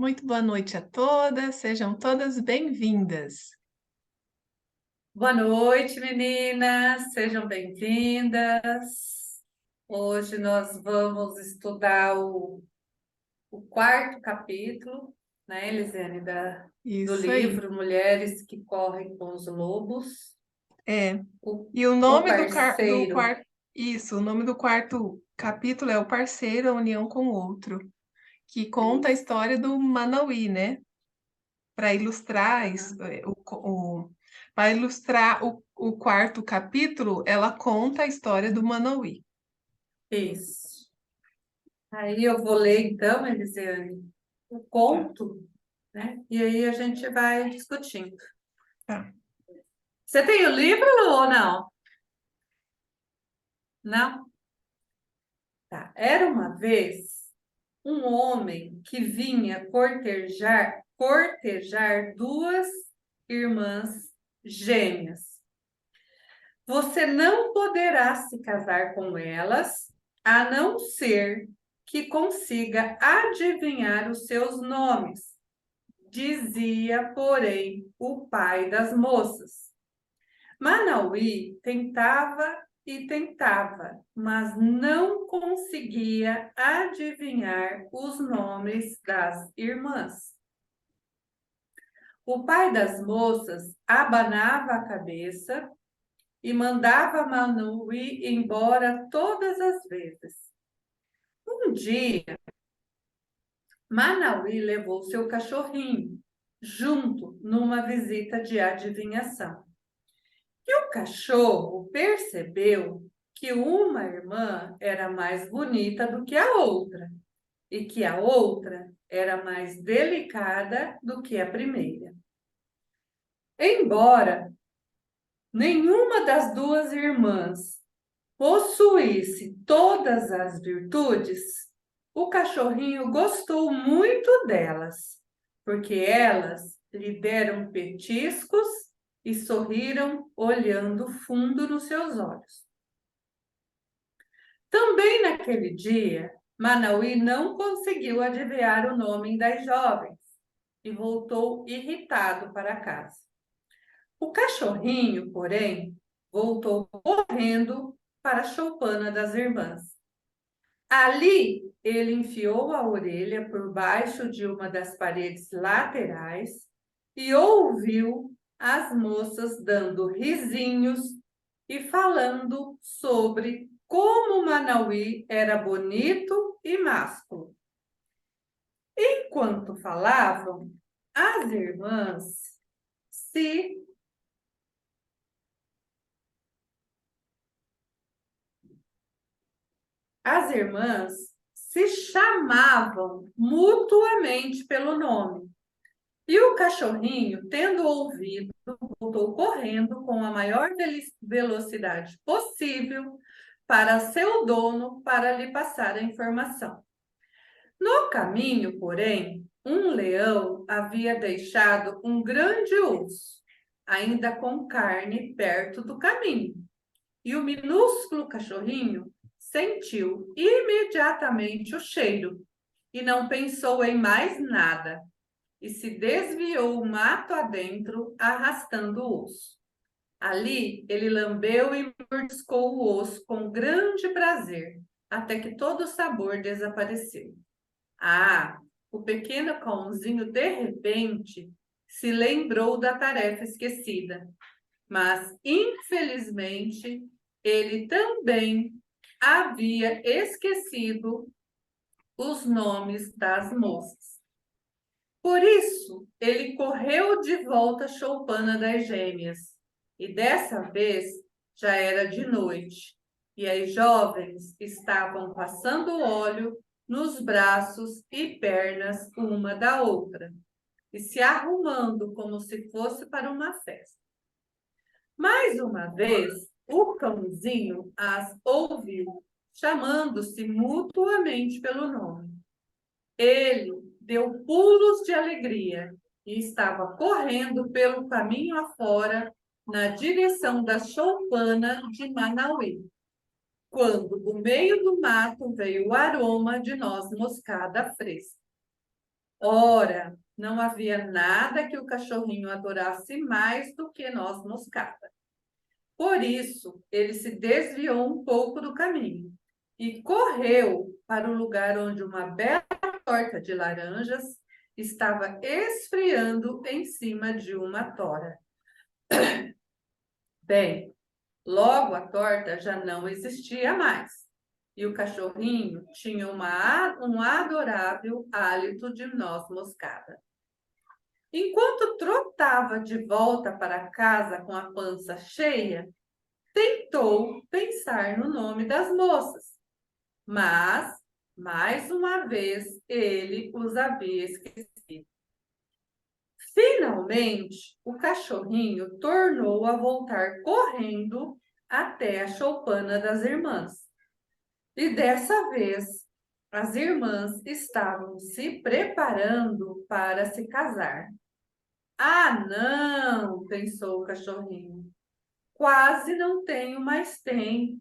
Muito boa noite a todas, sejam todas bem-vindas. Boa noite, meninas, sejam bem-vindas. Hoje nós vamos estudar o quarto capítulo, né, Elisiane, do Isso aí. livro Mulheres que Correm com os Lobos. É. O, E o o nome do parceiro, quarto, isso, o nome do quarto capítulo é O Parceiro, a União com o Outro, que conta a isso, história do Manauí, né? Para ilustrar para ilustrar o quarto capítulo, ela conta a história do Manauí. isso. Aí eu vou ler então, Elisiane, o Tá, conto, né? E aí a gente vai discutindo. tá. Você tem o livro ou não? Não? Tá. Era uma vez um homem que vinha cortejar duas irmãs gêmeas. Você não poderá se casar com elas, a não ser que consiga adivinhar os seus nomes, dizia, porém, o pai das moças. Manauí tentava e tentava, mas não conseguia adivinhar os nomes das irmãs. O pai das moças abanava a cabeça e mandava Manauí embora todas as vezes. Um dia, Manauí levou seu cachorrinho junto numa visita de adivinhação. E o cachorro percebeu que uma irmã era mais bonita do que a outra e que a outra era mais delicada do que a primeira. Embora nenhuma das duas irmãs possuísse todas as virtudes, o cachorrinho gostou muito delas, porque elas lhe deram petiscos e sorriram olhando fundo nos seus olhos. Também naquele dia, Manauí não conseguiu adivinhar o nome das jovens e voltou irritado para casa. O cachorrinho, porém, voltou correndo para a choupana das irmãs. Ali, ele enfiou a orelha por baixo de uma das paredes laterais e ouviu as moças dando risinhos e falando sobre como Manauí era bonito e másculo. Enquanto falavam, as irmãs se as irmãs se chamavam mutuamente pelo nome. E o cachorrinho, tendo ouvido, voltou correndo com a maior velocidade possível para seu dono para lhe passar a informação. No caminho, porém, um leão havia deixado um grande osso, ainda com carne, perto do caminho. E o minúsculo cachorrinho sentiu imediatamente o cheiro e não pensou em mais nada e se desviou mato adentro, arrastando o osso. Ali, ele lambeu e mordiscou o osso com grande prazer, até que todo o sabor desapareceu. Ah, o pequeno cãozinho, de repente, se lembrou da tarefa esquecida, mas, infelizmente, ele também havia esquecido os nomes das moças. Por isso, ele correu de volta à choupana das gêmeas, e dessa vez já era de noite, e as jovens estavam passando óleo nos braços e pernas uma da outra, e se arrumando como se fosse para uma festa. Mais uma vez, o cãozinho as ouviu, chamando-se mutuamente pelo nome. Ele deu pulos de alegria e estava correndo pelo caminho afora, na direção da choupana de Manauí, quando do meio do mato veio o aroma de noz moscada fresca. Ora, não havia nada que o cachorrinho adorasse mais do que noz moscada. Por isso, ele se desviou um pouco do caminho e correu para o lugar onde uma bela torta de laranjas estava esfriando em cima de uma tora. Bem, logo a torta já não existia mais e o cachorrinho tinha um adorável hálito de noz moscada. Enquanto trotava de volta para casa com a pança cheia, tentou pensar no nome das moças, mas, mais uma vez, ele os havia esquecido. Finalmente, o cachorrinho tornou a voltar correndo até a choupana das irmãs. E dessa vez, as irmãs estavam se preparando para se casar. Ah, não, pensou o cachorrinho. Quase não tenho mais tempo.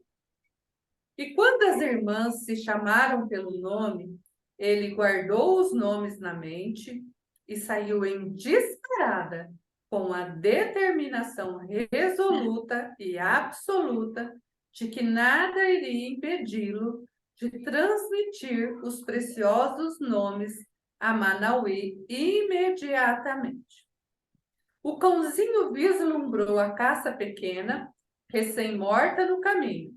E quando as irmãs se chamaram pelo nome, ele guardou os nomes na mente e saiu em disparada, com a determinação resoluta e absoluta de que nada iria impedi-lo de transmitir os preciosos nomes a Manauí imediatamente. O cãozinho vislumbrou a caça pequena, recém-morta no caminho,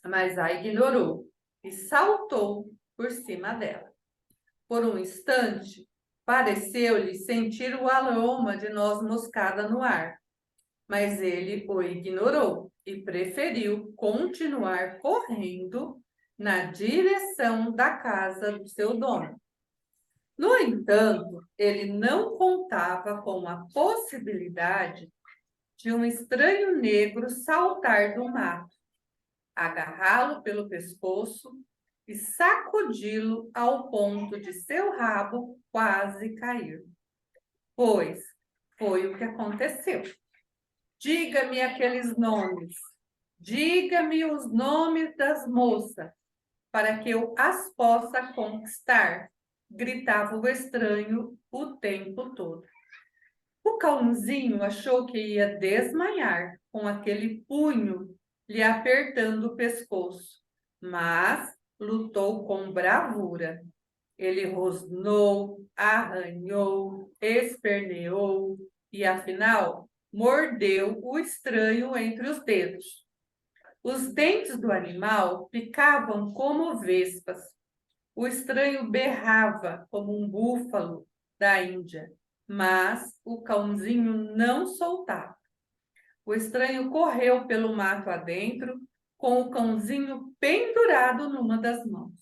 mas a ignorou e saltou por cima dela. Por um instante, pareceu-lhe sentir o aroma de noz moscada no ar, mas ele o ignorou e preferiu continuar correndo na direção da casa do seu dono. No entanto, ele não contava com a possibilidade de um estranho negro saltar do mato, agarrá-lo pelo pescoço e sacudi-lo ao ponto de seu rabo quase cair. Pois foi o que aconteceu. Diga-me aqueles nomes, diga-me os nomes das moças, para que eu as possa conquistar, gritava o estranho o tempo todo. O cãozinho achou que ia desmaiar com aquele punho lhe apertando o pescoço, mas lutou com bravura. Ele rosnou, arranhou, esperneou e, afinal, mordeu o estranho entre os dedos. Os dentes do animal picavam como vespas. O estranho berrava como um búfalo da Índia, mas o cãozinho não soltava. O estranho correu pelo mato adentro, com o cãozinho pendurado numa das mãos.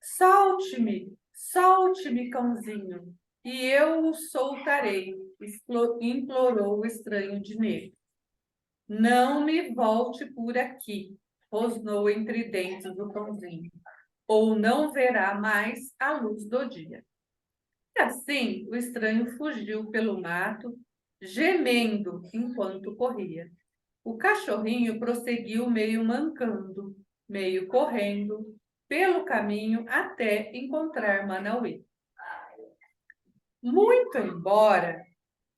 Solte-me, solte-me, cãozinho, e eu o soltarei, implorou o estranho de negro. Não me volte por aqui, rosnou entre dentes do cãozinho, ou não verá mais a luz do dia. E assim, o estranho fugiu pelo mato, gemendo enquanto corria. O cachorrinho prosseguiu meio mancando, meio correndo, pelo caminho até encontrar Manauí. Muito embora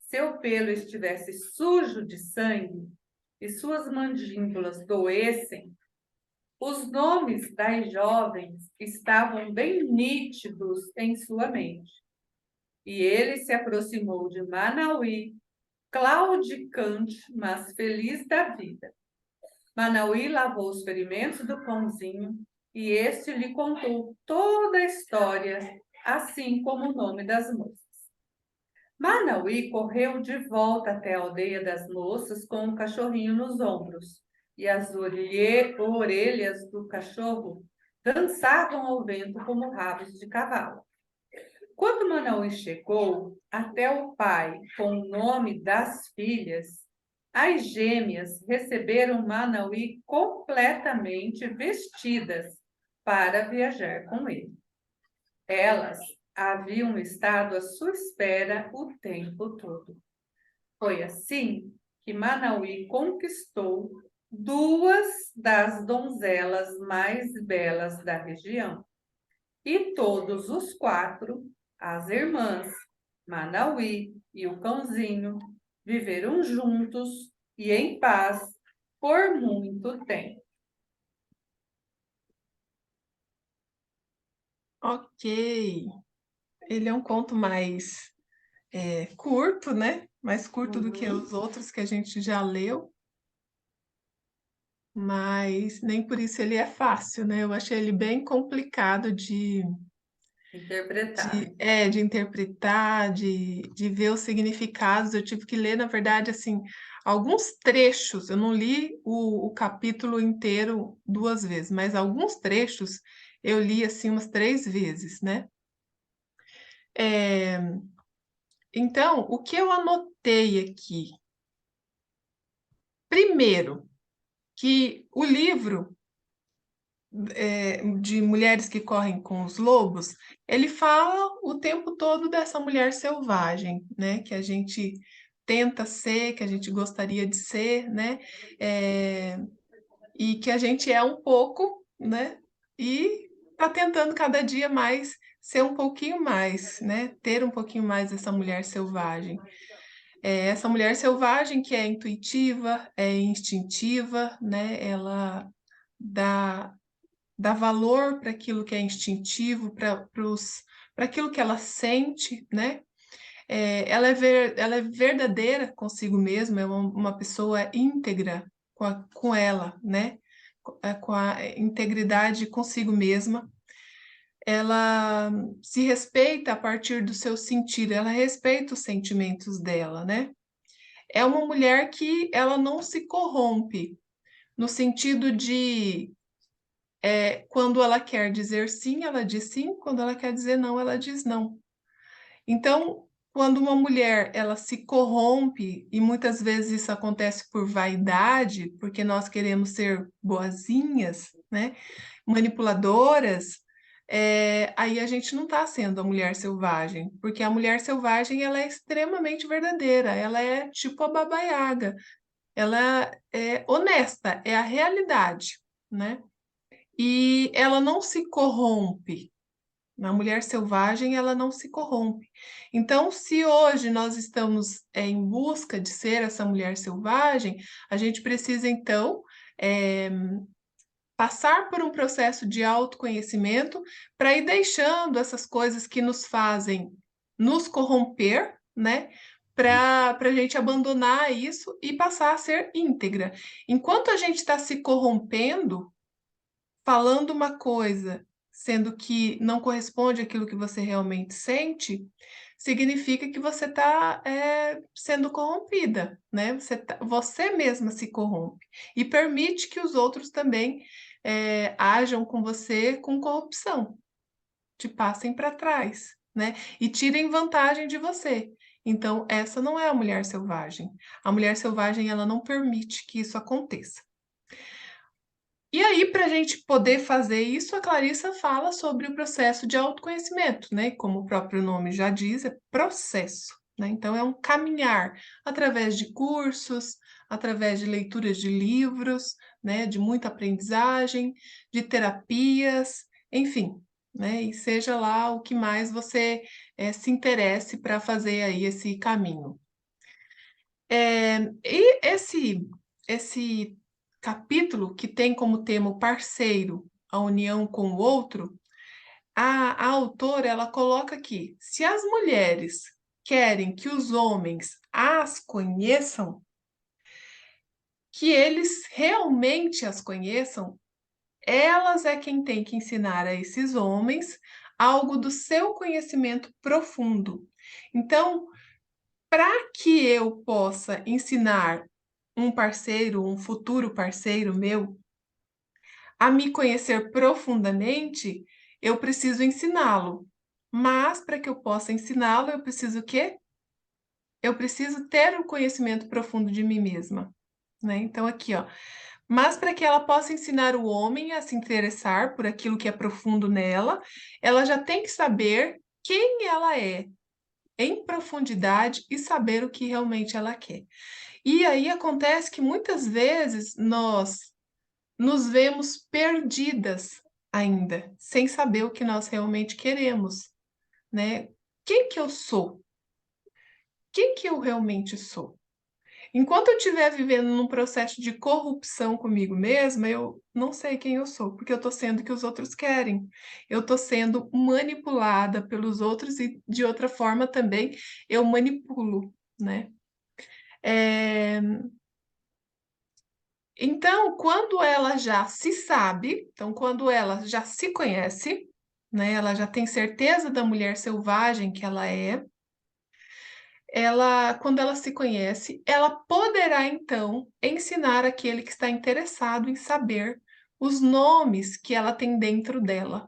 seu pelo estivesse sujo de sangue e suas mandíbulas doessem, os nomes das jovens estavam bem nítidos em sua mente. E ele se aproximou de Manauí, claudicante, mas feliz da vida. Manauí lavou os ferimentos do cãozinho e este lhe contou toda a história, assim como o nome das moças. Manauí correu de volta até a aldeia das moças com o cachorrinho nos ombros, e as orelhas do cachorro dançavam ao vento como rabos de cavalo. Quando Manauí chegou até o pai com o nome das filhas, as gêmeas receberam Manauí completamente vestidas para viajar com ele. Elas haviam estado à sua espera o tempo todo. Foi assim que Manauí conquistou duas das donzelas mais belas da região. E todos os quatro As irmãs Manauí e o cãozinho viveram juntos e em paz por muito tempo. Ok. Ele é um conto mais curto, né? Mais curto do que Uhum. os outros que a gente já leu, mas nem por isso ele é fácil, né? Eu achei ele bem complicado Interpretar. de interpretar, de ver os significados. Eu tive que ler, na verdade, assim, alguns trechos. Eu não li o capítulo inteiro duas vezes, mas alguns trechos eu li assim umas três vezes, né? É, então, o que eu anotei aqui? Primeiro, que o livro de Mulheres que Correm com os Lobos, ele fala o tempo todo dessa mulher selvagem, né? Que a gente tenta ser, que a gente gostaria de ser, né? É, e que a gente é um pouco, né? E está tentando cada dia mais ser um pouquinho mais, né? Ter um pouquinho mais dessa mulher selvagem. Essa mulher selvagem que é intuitiva, é instintiva, né? Ela dá dá valor para aquilo que é instintivo, para aquilo que ela sente, né? Ela é verdadeira consigo mesma, é uma pessoa íntegra com ela, né? Com a integridade consigo mesma. Ela se respeita a partir do seu sentir, ela respeita os sentimentos dela, né? É uma mulher que ela não se corrompe, no sentido de quando ela quer dizer sim, ela diz sim, quando ela quer dizer não, ela diz não. Então, quando uma mulher ela se corrompe, e muitas vezes isso acontece por vaidade, porque nós queremos ser boazinhas, né, manipuladoras, aí a gente não está sendo a mulher selvagem, porque a mulher selvagem ela é extremamente verdadeira, ela é tipo a Baba Yaga, ela é honesta, é a realidade, né? E ela não se corrompe. A mulher selvagem, ela não se corrompe. Então, se hoje nós estamos em busca de ser essa mulher selvagem, a gente precisa, então, é, passar por um processo de autoconhecimento para ir deixando essas coisas que nos fazem nos corromper, né? Para a gente abandonar isso e passar a ser íntegra. Enquanto a gente está se corrompendo, falando uma coisa, sendo que não corresponde àquilo que você realmente sente, significa que você está sendo corrompida, né? Você mesma se corrompe e permite que os outros também ajam com você com corrupção, te passem para trás, né? E tirem vantagem de você. Então, essa não é a mulher selvagem. A mulher selvagem, ela não permite que isso aconteça. E aí, para a gente poder fazer isso, a Clarissa fala sobre o processo de autoconhecimento, né? Como o próprio nome já diz, é processo, né? Então, é um caminhar através de cursos, através de leituras de livros, né? De muita aprendizagem, de terapias, enfim, né? E seja lá o que mais você se interesse para fazer aí esse caminho. E esse capítulo que tem como tema o parceiro, a união com o outro, a autora ela coloca aqui: se as mulheres querem que os homens as conheçam, que eles realmente as conheçam, elas é quem tem que ensinar a esses homens algo do seu conhecimento profundo. Então, para que eu possa ensinar um parceiro, um futuro parceiro meu, a me conhecer profundamente, eu preciso ensiná-lo. Mas para que eu possa ensiná-lo, eu preciso o quê? Eu preciso ter o conhecimento profundo de mim mesma, né? Então aqui, ó. Mas para que ela possa ensinar o homem a se interessar por aquilo que é profundo nela, ela já tem que saber quem ela é em profundidade e saber o que realmente ela quer. E aí acontece que muitas vezes nós nos vemos perdidas ainda, sem saber o que nós realmente queremos, né? quem que eu sou? Quem que eu realmente sou? Enquanto eu estiver vivendo num processo de corrupção comigo mesma, eu não sei quem eu sou, porque eu estou sendo o que os outros querem. Eu estou sendo manipulada pelos outros e, de outra forma, também eu manipulo, né? É, Então, quando ela já se sabe, então, quando ela já se conhece, né? Ela já tem certeza da mulher selvagem que ela, quando ela se conhece, ela poderá então ensinar aquele que está interessado em saber os nomes que ela tem dentro dela,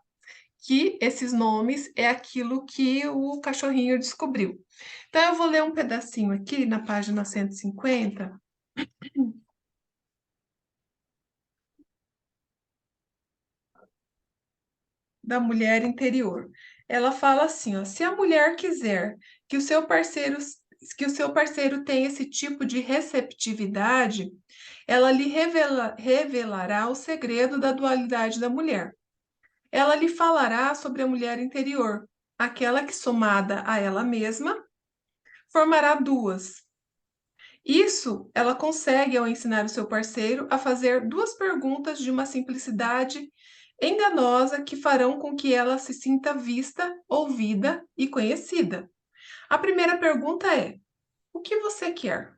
que esses nomes é aquilo que o cachorrinho descobriu. Então, eu vou ler um pedacinho aqui na página 150 da mulher interior. Ela fala assim, ó, se a mulher quiser que o seu parceiro tenha esse tipo de receptividade, ela lhe revelará o segredo da dualidade da mulher. Ela lhe falará sobre a mulher interior, aquela que, somada a ela mesma, formará duas. Isso ela consegue ao ensinar o seu parceiro a fazer duas perguntas de uma simplicidade enganosa que farão com que ela se sinta vista, ouvida e conhecida. A primeira pergunta é: o que você quer?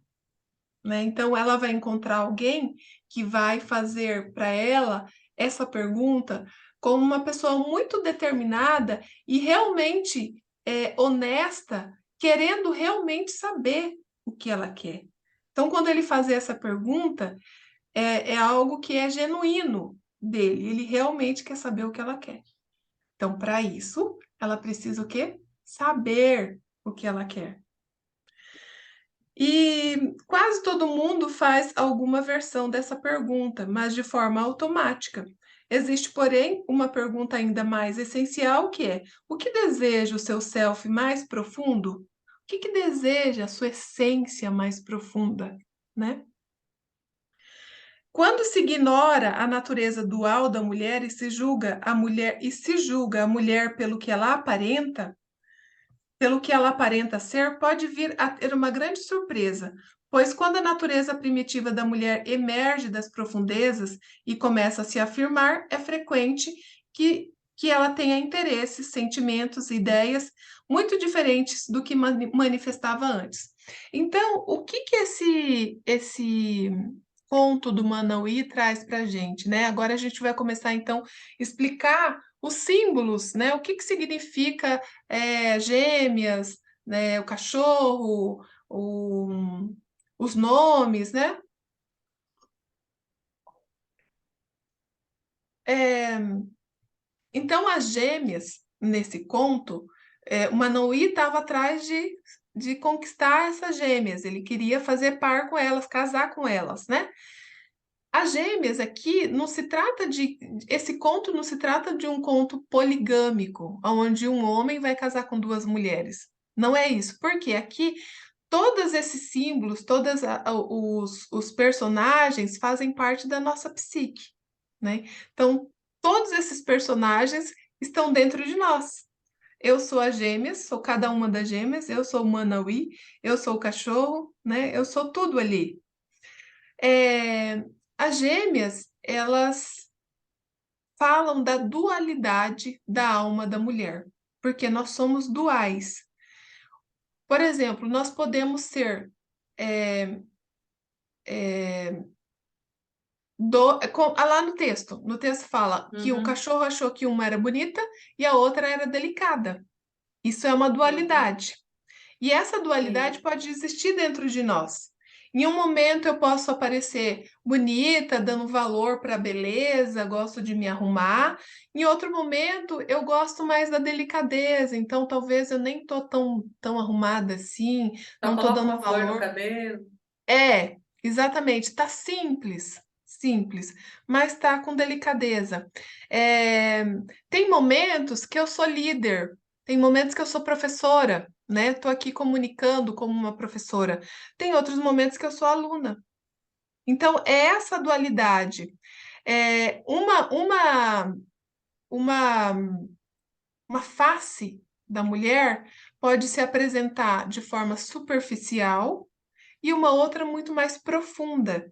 Né? Então, ela vai encontrar alguém que vai fazer para ela essa pergunta como uma pessoa muito determinada e realmente honesta, querendo realmente saber o que ela quer. Então, quando ele fazer essa pergunta, é algo que é genuíno dele, ele realmente quer saber o que ela quer. Então, para isso, ela precisa o quê? Saber o que ela quer. E quase todo mundo faz alguma versão dessa pergunta, mas de forma automática. Existe, porém, uma pergunta ainda mais essencial, que é: o que deseja o seu self mais profundo? O que deseja a sua essência mais profunda, né? Quando se ignora a natureza dual da mulher e se julga a mulher pelo que ela aparenta ser, pode vir a ter uma grande surpresa, pois quando a natureza primitiva da mulher emerge das profundezas e começa a se afirmar, é frequente que ela tenha interesses, sentimentos, ideias muito diferentes do que manifestava antes. Então, o que que esse conto do Manauí traz para a gente, né? Agora a gente vai começar então a explicar os símbolos, né? O que que significa gêmeas, né? O cachorro, os nomes, né? É, então as gêmeas nesse conto, o Manauí estava atrás de conquistar essas gêmeas. Ele queria fazer par com elas, casar com elas, né? As gêmeas aqui não se trata de. Esse conto não se trata de um conto poligâmico, onde um homem vai casar com duas mulheres. Não é isso, porque aqui todos esses símbolos, os personagens fazem parte da nossa psique, né? Então, todos esses personagens estão dentro de nós. Eu sou a gêmeas, sou cada uma das gêmeas, eu sou o Manauí, eu sou o cachorro, né? Eu sou tudo ali. É, as gêmeas, elas falam da dualidade da alma da mulher, porque nós somos duais. Por exemplo, nós podemos ser é, é, lá no texto fala que o Uhum, cachorro achou que uma era bonita e a outra era delicada. Isso é uma uhum, dualidade. E essa dualidade sim. pode existir dentro de nós. Em um momento eu posso aparecer bonita, dando valor para a beleza, gosto de me arrumar. Em outro momento eu gosto mais da delicadeza, então talvez eu nem tô tão arrumada assim, Só não tô coloca dando uma flor no valor. cabelo. Exatamente, tá simples, simples, mas tá com delicadeza. É, tem momentos que eu sou líder, tem momentos que eu sou professora, né? Tô aqui comunicando como uma professora. Tem outros momentos que eu sou aluna. Então, é essa dualidade. É uma face da mulher pode se apresentar de forma superficial e uma outra muito mais profunda.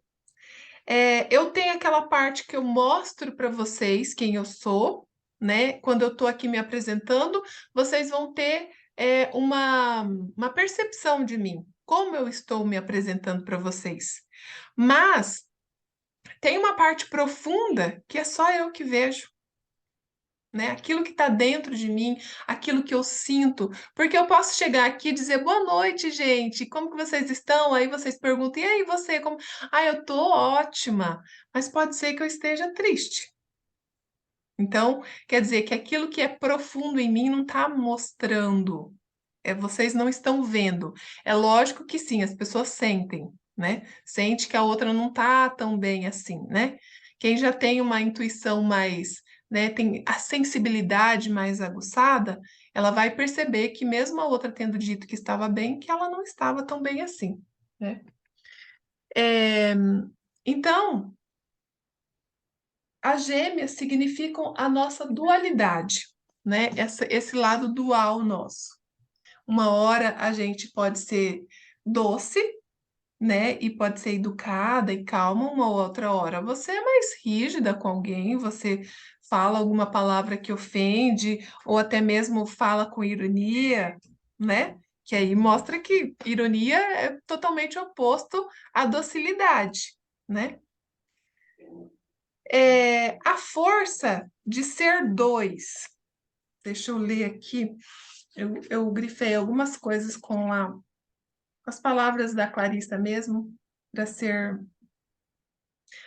Eu tenho aquela parte que eu mostro para vocês quem eu sou, né? Quando eu estou aqui me apresentando, vocês vão ter uma percepção de mim, como eu estou me apresentando para vocês. Mas tem uma parte profunda que é só eu que vejo, né? Aquilo que está dentro de mim, aquilo que eu sinto, porque eu posso chegar aqui e dizer boa noite, gente, como que vocês estão? Aí vocês perguntam, e aí você, como? Ah, eu tô ótima, mas pode ser que eu esteja triste. Então, quer dizer que aquilo que é profundo em mim não está mostrando, vocês não estão vendo. É lógico que sim, as pessoas sentem, né? Sente que a outra não tá tão bem assim, né? Quem já tem uma intuição mais, né, tem a sensibilidade mais aguçada, ela vai perceber que mesmo a outra tendo dito que estava bem, que ela não estava tão bem assim, né? É, então, as gêmeas significam a nossa dualidade, né? Esse lado dual nosso. Uma hora a gente pode ser doce, né? E pode ser educada e calma, uma outra hora você é mais rígida com alguém, você fala alguma palavra que ofende, ou até mesmo fala com ironia, né? Que aí mostra que ironia é totalmente oposto à docilidade, né? A força de ser dois. Deixa eu ler aqui. Eu grifei algumas coisas com as palavras da Clarissa mesmo, para ser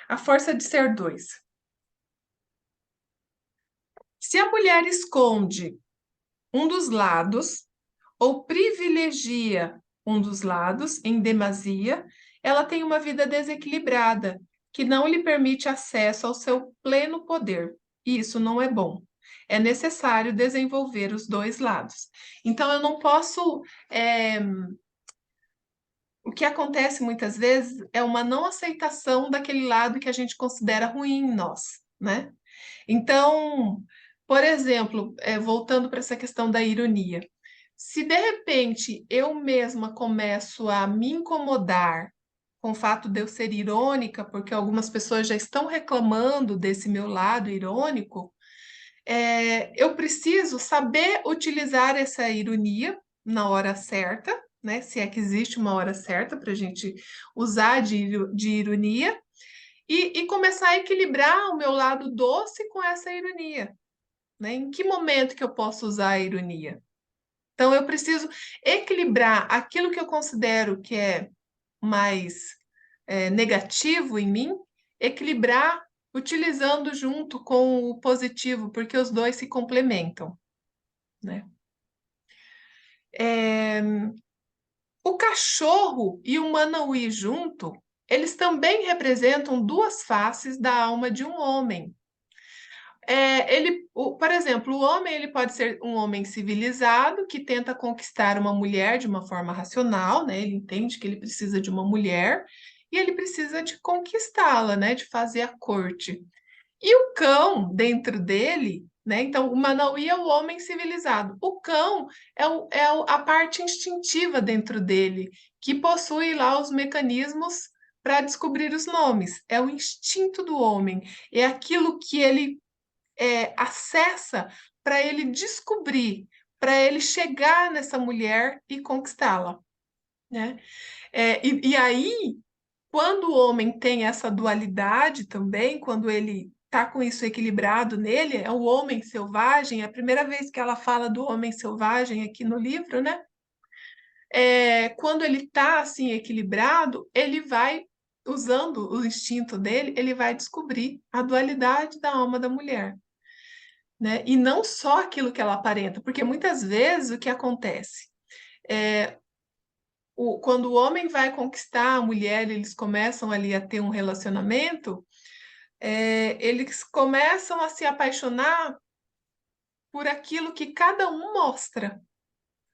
a força de ser dois. Se a mulher esconde um dos lados ou privilegia um dos lados em demasia, ela tem uma vida desequilibrada, que não lhe permite acesso ao seu pleno poder. E isso não é bom. É necessário desenvolver os dois lados. Então, eu não posso. O que acontece muitas vezes é uma não aceitação daquele lado que a gente considera ruim em nós, né? Então, por exemplo, voltando para essa questão da ironia, se de repente eu mesma começo a me incomodar com o fato de eu ser irônica, porque algumas pessoas já estão reclamando desse meu lado irônico, eu preciso saber utilizar essa ironia na hora certa, né? Se é que existe uma hora certa para a gente usar de ironia, e começar a equilibrar o meu lado doce com essa ironia, né? Em que momento que eu posso usar a ironia? Então, eu preciso equilibrar aquilo que eu considero que é mais negativo em mim, equilibrar utilizando junto com o positivo, porque os dois se complementam, né? É, O cachorro e o manauí junto, eles também representam duas faces da alma de um homem. Por exemplo, o homem ele pode ser um homem civilizado que tenta conquistar uma mulher de uma forma racional, né? Ele entende que ele precisa de uma mulher e ele precisa de conquistá-la, né? De fazer a corte. E o cão dentro dele, né? Então, o Manauí é o homem civilizado. O cão a parte instintiva dentro dele, que possui lá os mecanismos para descobrir os nomes. É o instinto do homem, é aquilo que ele acessa para ele descobrir, para ele chegar nessa mulher e conquistá-la, né? E aí, quando o homem tem essa dualidade também, quando ele tá com isso equilibrado nele, é o homem selvagem, é a primeira vez que ela fala do homem selvagem aqui no livro, né? Quando ele tá assim equilibrado, ele vai usando o instinto dele, ele vai descobrir a dualidade da alma da mulher, né? E não só aquilo que ela aparenta, porque muitas vezes o que acontece é quando o homem vai conquistar a mulher, eles começam ali a ter um relacionamento, eles começam a se apaixonar por aquilo que cada um mostra,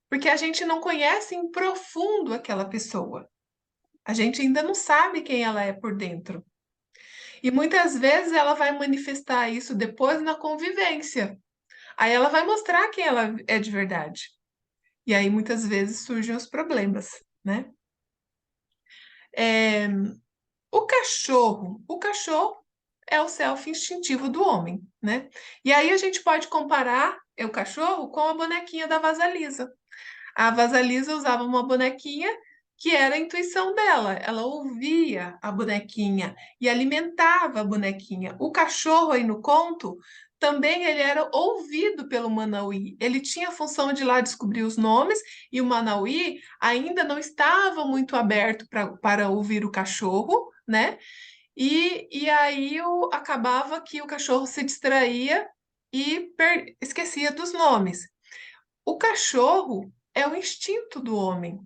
porque a gente não conhece em profundo aquela pessoa. A gente ainda não sabe quem ela é por dentro. E muitas vezes ela vai manifestar isso depois na convivência. Aí ela vai mostrar quem ela é de verdade. E aí muitas vezes surgem os problemas, né? É, o cachorro é o self instintivo do homem, né? E aí a gente pode comparar o cachorro com a bonequinha da Vasalisa. A Vasalisa usava uma bonequinha que era a intuição dela. Ela ouvia a bonequinha e alimentava a bonequinha. O cachorro aí no conto também ele era ouvido pelo Manauí. Ele tinha a função de ir lá descobrir os nomes e o Manauí ainda não estava muito aberto para ouvir o cachorro, né? E aí acabava que o cachorro se distraía e esquecia dos nomes. O cachorro é o instinto do homem,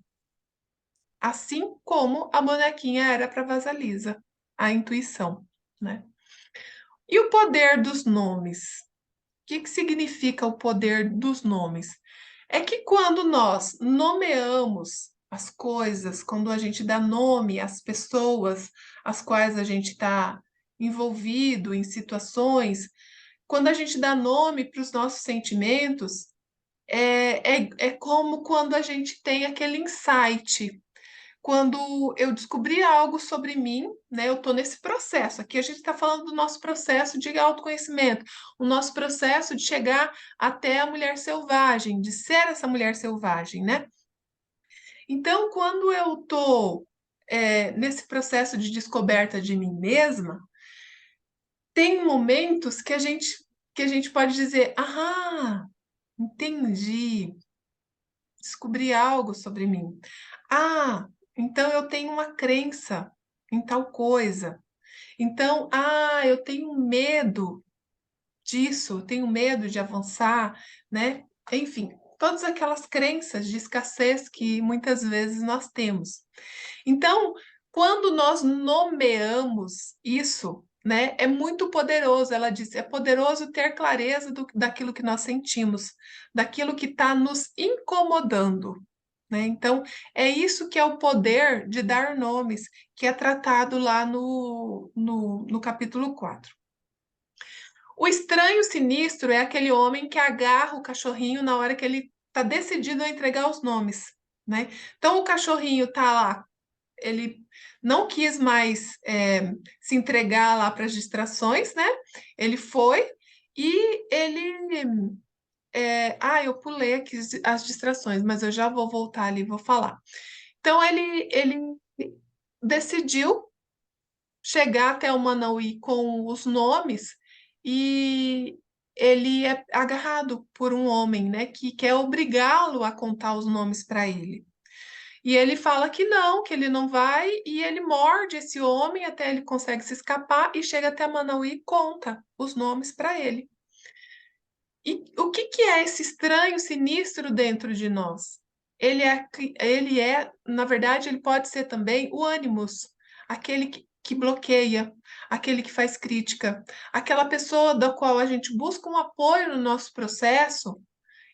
assim como a bonequinha era para Vasalisa, a intuição, né? E o poder dos nomes? O que significa o poder dos nomes? É que quando nós nomeamos as coisas, quando a gente dá nome às pessoas às quais a gente está envolvido em situações, quando a gente dá nome para os nossos sentimentos, é como quando a gente tem aquele insight. Quando eu descobri algo sobre mim, né? Eu estou nesse processo. Aqui a gente está falando do nosso processo de autoconhecimento, o nosso processo de chegar até a mulher selvagem, de ser essa mulher selvagem, né? Então, quando eu estou nesse processo de descoberta de mim mesma, tem momentos que a gente pode dizer, ah, entendi, descobri algo sobre mim. Ah, então eu tenho uma crença em tal coisa. Então, eu tenho medo disso, eu tenho medo de avançar, né? Enfim, todas aquelas crenças de escassez que muitas vezes nós temos. Então, quando nós nomeamos isso, né, é muito poderoso. Ela diz, é poderoso ter clareza daquilo que nós sentimos, daquilo que está nos incomodando, né? Então, é isso que é o poder de dar nomes, que é tratado lá no capítulo 4. O estranho sinistro é aquele homem que agarra o cachorrinho na hora que ele está decidido a entregar os nomes, né? Então, o cachorrinho está lá, ele não quis mais se entregar lá para as distrações, né? Ele foi e ele. Eu pulei aqui as distrações, mas eu já vou voltar ali e vou falar. Então, ele decidiu chegar até o Manauí com os nomes e ele é agarrado por um homem, né, que quer obrigá-lo a contar os nomes para ele. E ele fala que ele não vai, e ele morde esse homem até ele consegue se escapar e chega até Manauí e conta os nomes para ele. E o que é esse estranho, sinistro dentro de nós? Na verdade, ele pode ser também o ânimos, aquele que bloqueia, aquele que faz crítica, aquela pessoa da qual a gente busca um apoio no nosso processo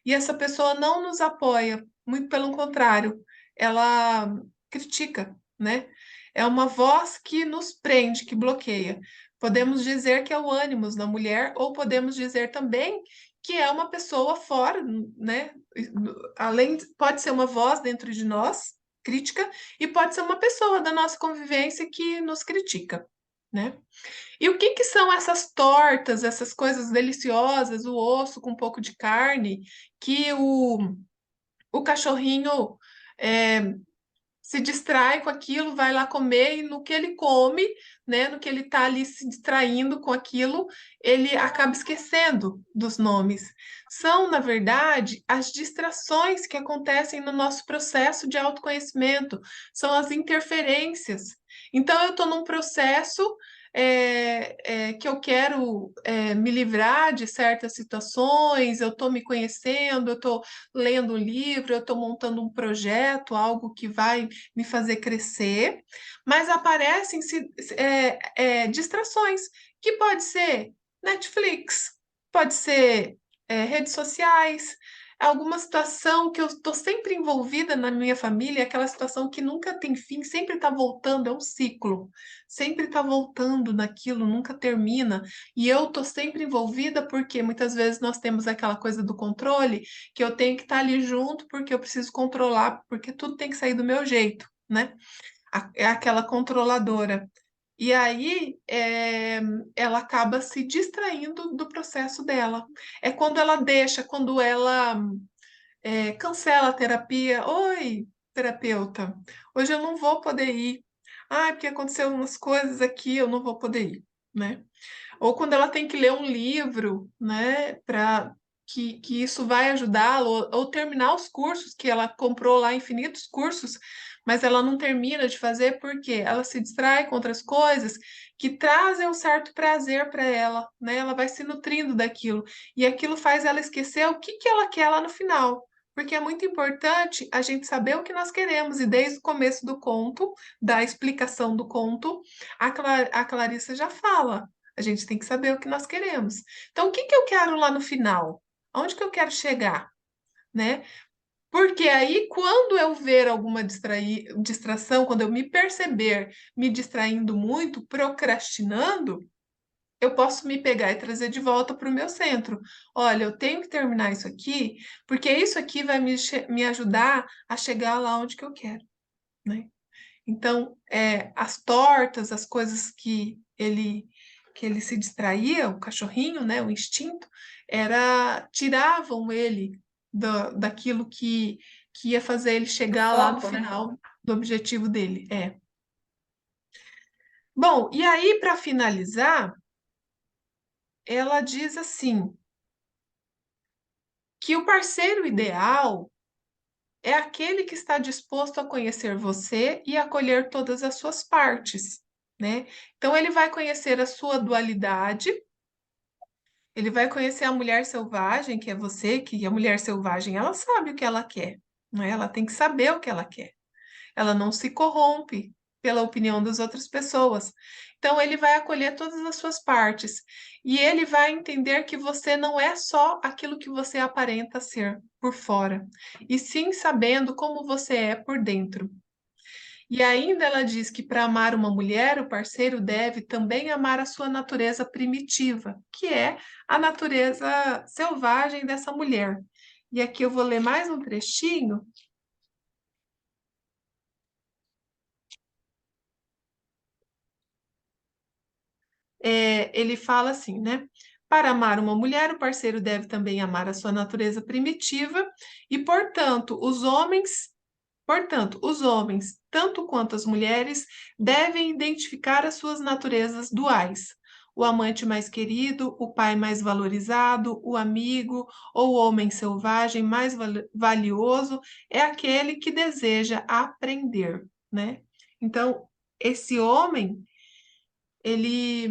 e essa pessoa não nos apoia, muito pelo contrário, ela critica, né? É uma voz que nos prende, que bloqueia. Podemos dizer que é o ânimos da mulher, ou podemos dizer também que é uma pessoa fora, né? Pode ser uma voz dentro de nós, crítica, e pode ser uma pessoa da nossa convivência que nos critica, né? E o que são essas tortas, essas coisas deliciosas, o osso com um pouco de carne, que o cachorrinho é, se distrai com aquilo, vai lá comer, e no que ele come, né, no que ele está ali se distraindo com aquilo, ele acaba esquecendo dos nomes. São, na verdade, as distrações que acontecem no nosso processo de autoconhecimento, são as interferências. Então, eu estou num processo que eu quero me livrar de certas situações, eu estou me conhecendo, eu estou lendo um livro, eu estou montando um projeto, algo que vai me fazer crescer, mas aparecem distrações, que pode ser Netflix, pode ser redes sociais, alguma situação que eu estou sempre envolvida na minha família, aquela situação que nunca tem fim, sempre está voltando, é um ciclo, sempre está voltando naquilo, nunca termina. E eu estou sempre envolvida porque muitas vezes nós temos aquela coisa do controle, que eu tenho que estar ali junto porque eu preciso controlar, porque tudo tem que sair do meu jeito, né? É aquela controladora. E aí, ela acaba se distraindo do processo dela. É quando ela deixa, quando ela cancela a terapia. Oi, terapeuta, hoje eu não vou poder ir. Ah, porque aconteceu umas coisas aqui, eu não vou poder ir, né? Ou quando ela tem que ler um livro, né, para que isso vai ajudá-la, ou terminar os cursos que ela comprou lá, infinitos cursos, mas ela não termina de fazer porque ela se distrai com outras coisas que trazem um certo prazer para ela, né? Ela vai se nutrindo daquilo, e aquilo faz ela esquecer o que ela quer lá no final. Porque é muito importante a gente saber o que nós queremos, e desde o começo do conto, da explicação do conto, a Clarissa já fala. A gente tem que saber o que nós queremos. Então, o que que eu quero lá no final? Aonde que eu quero chegar, né? Porque aí, quando eu ver alguma distração, quando eu me perceber me distraindo muito, procrastinando, eu posso me pegar e trazer de volta para o meu centro. Olha, eu tenho que terminar isso aqui, porque isso aqui vai me ajudar a chegar lá onde que eu quero, né? Então, as tortas, as coisas que ele se distraía, o cachorrinho, né, o instinto, tiravam ele daquilo que ia fazer ele Do chegar lá no foco, né? final do objetivo dele. Bom, e aí, para finalizar, ela diz assim, que o parceiro ideal é aquele que está disposto a conhecer você e acolher todas as suas partes, né? Então, ele vai conhecer a sua dualidade, ele vai conhecer a mulher selvagem, que é você, que a mulher selvagem, ela sabe o que ela quer, né? Ela tem que saber o que ela quer. Ela não se corrompe pela opinião das outras pessoas. Então, ele vai acolher todas as suas partes e ele vai entender que você não é só aquilo que você aparenta ser por fora, e sim sabendo como você é por dentro. E ainda ela diz que para amar uma mulher, o parceiro deve também amar a sua natureza primitiva, que é a natureza selvagem dessa mulher. E aqui eu vou ler mais um trechinho. Ele fala assim, né? Para amar uma mulher, o parceiro deve também amar a sua natureza primitiva e, portanto, os homens, tanto quanto as mulheres, devem identificar as suas naturezas duais. O amante mais querido, o pai mais valorizado, o amigo ou o homem selvagem mais valioso é aquele que deseja aprender, né? Então, esse homem, ele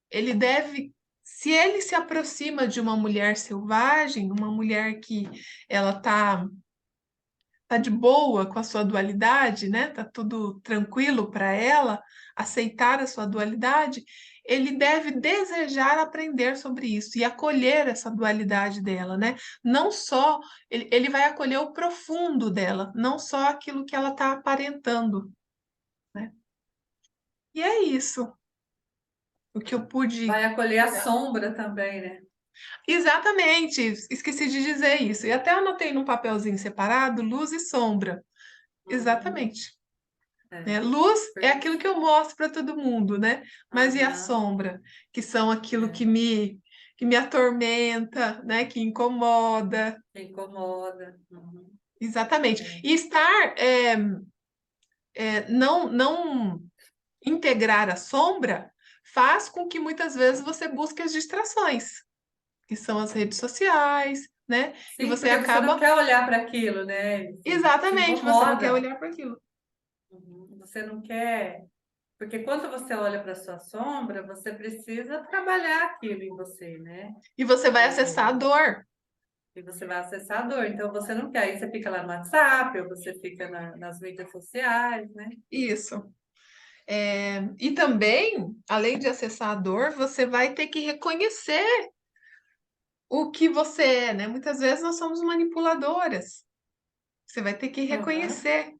ele deve, se ele se aproxima de uma mulher selvagem, uma mulher que ela tá de boa com a sua dualidade, né? Tá tudo tranquilo para ela, aceitar a sua dualidade, ele deve desejar aprender sobre isso e acolher essa dualidade dela, né? Não só ele vai acolher o profundo dela, não só aquilo que ela está aparentando, né? E é isso o que eu pude. Vai acolher a sombra também, né? Exatamente, esqueci de dizer isso. E até anotei num papelzinho separado, luz e sombra. Uhum. Exatamente. Né? É. Luz é Por- aquilo que eu mostro para todo mundo, né? Mas e a Aham. sombra, que são aquilo É. que me atormenta, né? Que incomoda. Que incomoda. Uhum. Exatamente. É. E estar, não integrar a sombra faz com que muitas vezes você busque as distrações, que são as redes sociais, né? E Sim, você porque você não acaba. quer olhar para aquilo, né? Enfim, te Exatamente, você não quer incomoda. olhar para aquilo. Uhum. Você não quer. Porque quando você olha para sua sombra, você precisa trabalhar aquilo em você, né? E você vai acessar a É, dor. e você vai acessar a dor. Então você não quer. Aí você fica lá no WhatsApp, ou você fica nas mídias sociais, né? Isso. E também, além de acessar a dor, você vai ter que reconhecer o que você é, né? Muitas vezes nós somos manipuladoras. Você vai ter que Aham. reconhecer,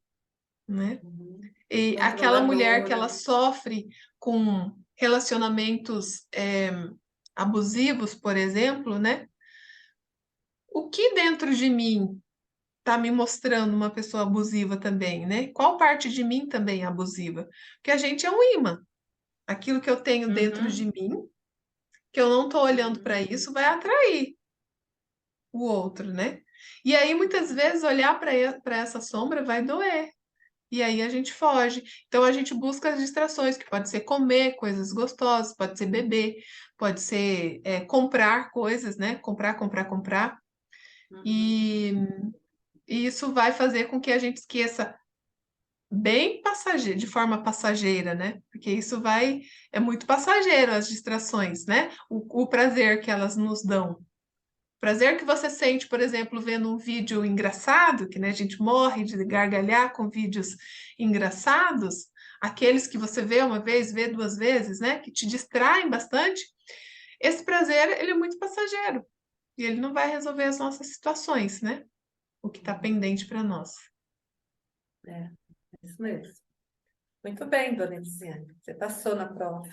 né? Uhum. E aquela mulher que ela Controladora. sofre com relacionamentos abusivos, por exemplo, né? O que dentro de mim está me mostrando uma pessoa abusiva também, né? Qual parte de mim também é abusiva? Porque a gente é um imã. Aquilo que eu tenho dentro de Uhum. mim, que eu não estou olhando para Uhum. isso, vai atrair o outro, né? E aí, muitas vezes, olhar para essa sombra vai doer. E aí a gente foge. Então a gente busca as distrações, que pode ser comer coisas gostosas, pode ser beber, pode ser comprar coisas, né? Comprar, comprar, comprar. Uhum. E, e isso vai fazer com que a gente esqueça bem passageiro, de forma passageira, né? Porque isso é muito passageiro as distrações, né? O prazer que elas nos dão. Prazer que você sente, por exemplo, vendo um vídeo engraçado, que né, a gente morre de gargalhar com vídeos engraçados, aqueles que você vê uma vez, vê duas vezes, né, que te distraem bastante. Esse prazer, ele é muito passageiro e ele não vai resolver as nossas situações, né? O que está Uhum. pendente para nós. É, isso mesmo. Muito bem, dona Elisiane. Você passou na prova.